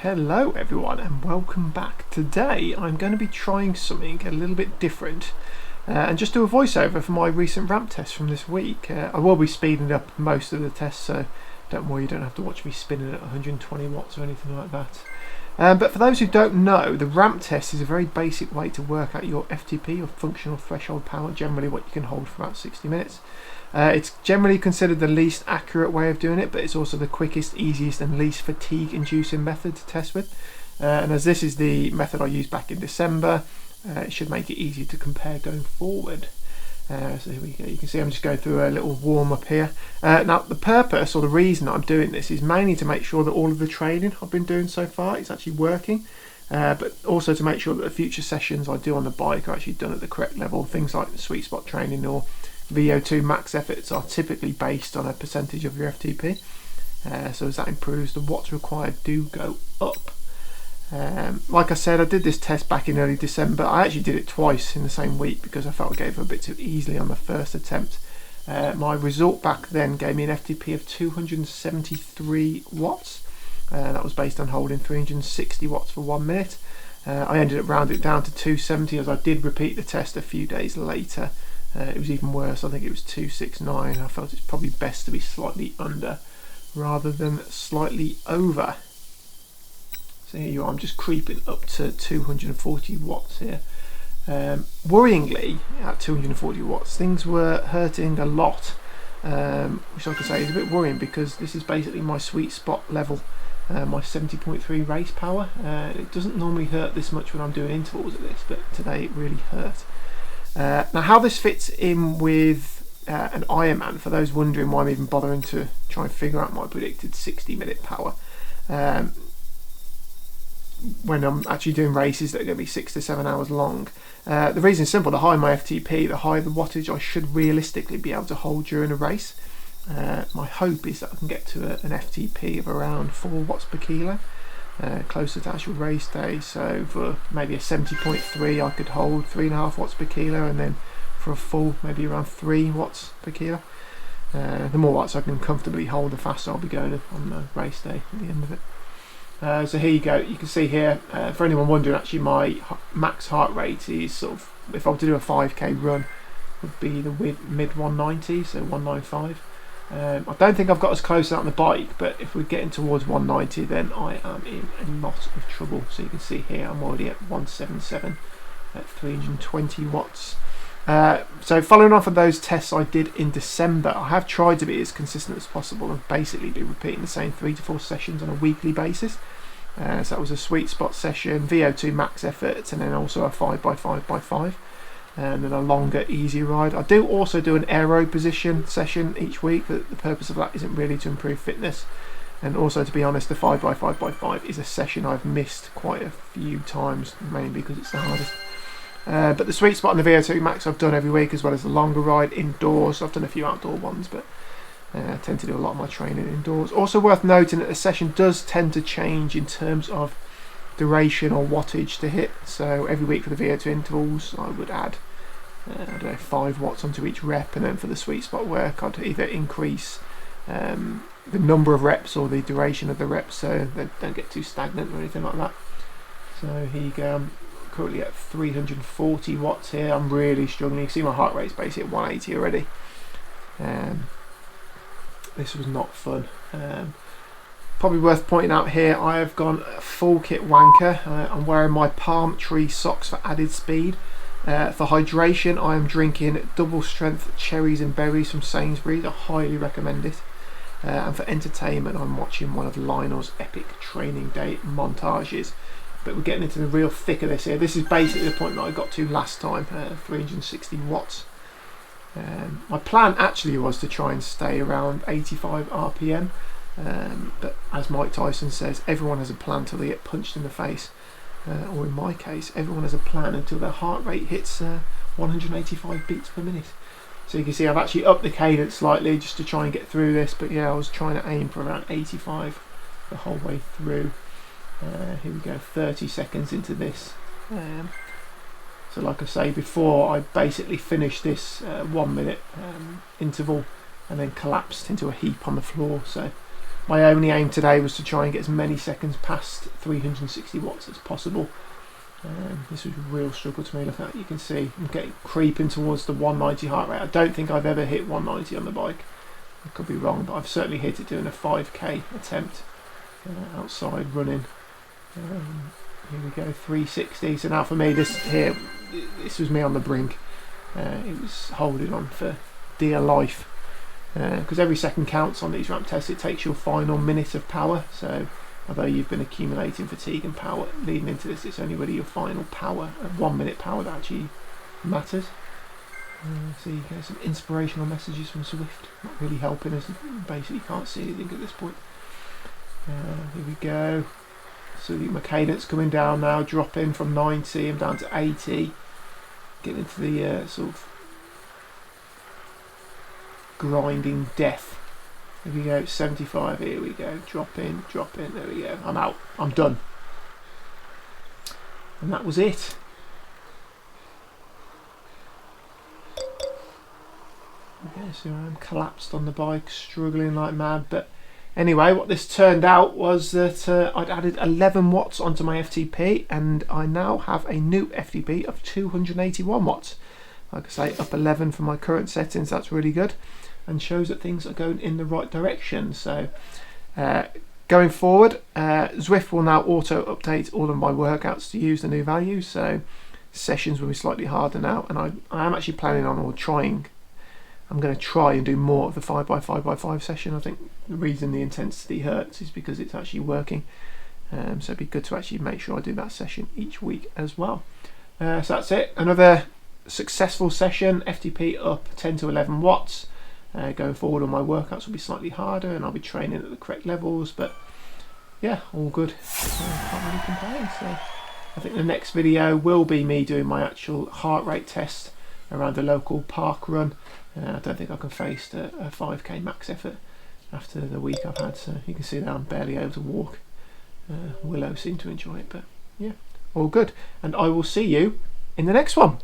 Hello everyone and welcome back. Today I'm going to be trying something a little bit different and just do a voiceover for my recent ramp test from this week. I will be speeding up most of the tests, so don't worry, you don't have to watch me spinning at 120 watts or anything like that. But for those who don't know, the ramp test is a very basic way to work out your FTP, or functional threshold power, generally what you can hold for about 60 minutes. It's generally considered the least accurate way of doing it, but it's also the quickest, easiest and least fatigue inducing method to test with. And as this is the method I used back in December, it should make it easy to compare going forward. So here we go. You can see I'm just going through a little warm up here. Now the purpose or the reason I'm doing this is mainly to make sure that all of the training I've been doing so far is actually working, but also to make sure that the future sessions I do on the bike are actually done at the correct level. Things like the sweet spot training or VO2 max efforts are typically based on a percentage of your FTP, so as that improves, the watts required do go up. Like I said, I did this test back in early December. I actually did it twice in the same week because I felt I gave it a bit too easily on the first attempt. My result back then gave me an FTP of 273 watts. That was based on holding 360 watts for 1 minute. I ended up rounding it down to 270 as I did repeat the test a few days later. It was even worse. I think it was 269. I felt it's probably best to be slightly under rather than slightly over. So here you are, I'm just creeping up to 240 watts here. Worryingly, at 240 watts, things were hurting a lot, which I could say is a bit worrying because this is basically my sweet spot level, my 70.3 race power. It doesn't normally hurt this much when I'm doing intervals at this, but today it really hurt. Now how this fits in with an Ironman, for those wondering why I'm even bothering to try and figure out my predicted 60-minute power when I'm actually doing races that are going to be 6 to 7 hours long. The reason is simple: the higher my FTP, the higher the wattage I should realistically be able to hold during a race. My hope is that I can get to an FTP of around 4 watts per kilo, closer to actual race day. So for maybe a 70.3 I could hold 3.5 watts per kilo, and then for a full maybe around 3 watts per kilo. The more watts I can comfortably hold, the faster I'll be going on the race day at the end of it. So here you go, you can see here, for anyone wondering, actually my max heart rate is sort of, if I were to do a 5k run, would be the mid 190, so 195. I don't think I've got as close out on the bike, but if we're getting towards 190 then I am in a lot of trouble. So you can see here I'm already at 177 at 320 watts. So following off of those tests I did in December, I have tried to be as consistent as possible and basically be repeating the same 3 to 4 sessions on a weekly basis. So that was a sweet spot session, VO2 max efforts, and then also a 5x5x5. And then a longer easy ride. I do also do an aero position session each week, but the purpose of that isn't really to improve fitness. And also, to be honest, the 5x5x5 is a session I've missed quite a few times, mainly because it's the hardest. But the sweet spot and the VO2 max I've done every week, as well as the longer ride indoors. I've done a few outdoor ones, but I tend to do a lot of my training indoors. Also worth noting that the session does tend to change in terms of duration or wattage to hit. So every week for the VO2 intervals I would add I don't know, 5 watts onto each rep, and then for the sweet spot work I'd either increase the number of reps or the duration of the reps, so they don't get too stagnant or anything like that. So here you go, I'm currently at 340 watts here. I'm really struggling. You can see my heart rate's basically at 180 already. This was not fun. Probably worth pointing out here, I have gone full kit wanker. I'm wearing my palm tree socks for added speed. For hydration, I am drinking double strength cherries and berries from Sainsbury's. I highly recommend it. And for entertainment, I'm watching one of Lionel's epic training day montages. But we're getting into the real thick of this here. This is basically the point that I got to last time, 360 watts. My plan actually was to try and stay around 85 RPM, but as Mike Tyson says, everyone has a plan till they get punched in the face, or in my case, everyone has a plan until their heart rate hits 185 beats per minute. So you can see I've actually upped the cadence slightly just to try and get through this, but yeah, I was trying to aim for around 85 the whole way through. Here we go, 30 seconds into this. So like I say before, I basically finished this 1 minute interval and then collapsed into a heap on the floor. So My only aim today was to try and get as many seconds past 360 watts as possible. This was a real struggle to me. Look at that, you can see I'm getting creeping towards the 190 heart rate. I don't think I've ever hit 190 on the bike. I could be wrong, but I've certainly hit it doing a 5k attempt outside running. Here we go, 360. So now for me, this was me on the brink. It was holding on for dear life, because every second counts on these ramp tests. It takes your final minute of power. So although you've been accumulating fatigue and power leading into this, it's only really your final power, 1 minute power, that actually matters. So you get some inspirational messages from Zwift, not really helping us. Basically can't see anything at this point. Here we go. So my cadence coming down now, dropping from 90, I'm down to 80. Getting into the sort of grinding death. Here we go, 75, here we go, drop in, there we go, I'm out, I'm done. And that was it. Okay, so I'm collapsed on the bike, struggling like mad, but anyway, what this turned out was that I'd added 11 watts onto my FTP, and I now have a new FTP of 281 watts. Like I say, up 11 from my current settings, that's really good, and shows that things are going in the right direction. So going forward, Zwift will now auto update all of my workouts to use the new values, so sessions will be slightly harder now, and I am actually planning on, I'm going to try and do more of the 5x5x5 session. I think the reason the intensity hurts is because it's actually working. So it'd be good to actually make sure I do that session each week as well. So that's it. Another successful session. FTP up 10 to 11 watts. Going forward, all my workouts will be slightly harder, and I'll be training at the correct levels. But yeah, all good. Can't really complain. So I think the next video will be me doing my actual heart rate test around the local park run. I don't think I can face a 5k max effort after the week I've had, so you can see that I'm barely able to walk. Willow seemed to enjoy it, but yeah, all good. And I will see you in the next one.